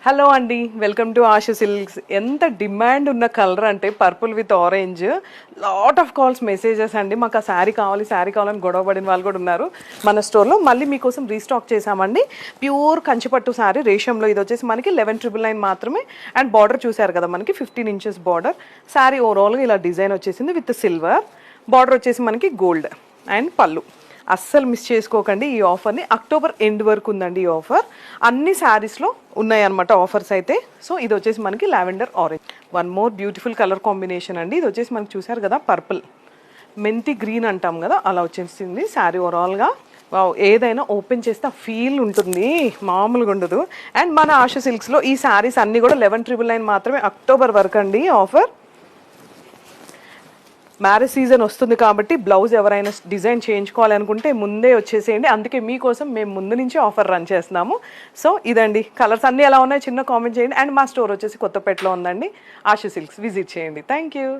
Hello అండి, welcome to Ashu silks. ఎంత demand ఉన్న కలర్ అంటే purple with orange. Lot of calls, messages అండి. మాకు ఆ శారీ కావాలని గొడవపడిన వాళ్ళు కూడా ఉన్నారు మన స్టోర్లో. మళ్ళీ మీకోసం రీస్టాక్ చేసామండి. ప్యూర్ కంచిపట్టు శారీ రేషంలో. ఇది వచ్చేసి మనకి 11,999 మాత్రమే. అండ్ బార్డర్ చూసారు కదా, మనకి 15 ఇంచెస్ బార్డర్. శారీ ఓవరాల్గా ఇలా డిజైన్ వచ్చేసింది విత్ సిల్వర్. బార్డర్ వచ్చేసి మనకి గోల్డ్ అండ్ పళ్ళు. అస్సలు మిస్ చేసుకోకండి ఈ ఆఫర్ని. అక్టోబర్ ఎండ్ వరకు ఉందండి ఈ ఆఫర్. అన్ని శారీస్లో ఉన్నాయన్నమాట ఆఫర్స్ అయితే. సో ఇది వచ్చేసి మనకి lavender orange. One more beautiful colour combination అండి. ఇది వచ్చేసి మనకి చూసారు కదా, పర్పుల్ మెంతి గ్రీన్ అంటాం కదా, అలా వచ్చేసింది శారీ ఓవరాల్గా. ఏదైనా ఓపెన్ చేస్తే ఆ ఫీల్ ఉంటుంది, మామూలుగా ఉండదు. అండ్ మన ఆశా సిల్క్స్లో ఈ శారీస్ అన్నీ కూడా 11,999 మాత్రమే, అక్టోబర్ వరకు అండి ఆఫర్. మ్యారేజ్ సీజన్ వస్తుంది కాబట్టి బ్లౌజ్ ఎవరైనా డిజైన్ చేయించుకోవాలనుకుంటే ముందే వచ్చేసేయండి. అందుకే మీకోసం మేము ముందు నుంచి ఆఫర్ రన్ చేస్తున్నాము. సో ఇదండి, కలర్స్ అన్నీ ఎలా ఉన్నాయో చిన్న కామెంట్ చేయండి. అండ్ మా స్టోర్ వచ్చేసి కొత్తపేటలో ఉందండి, ఆశు సిల్క్స్. విజిట్ చేయండి. Thank you.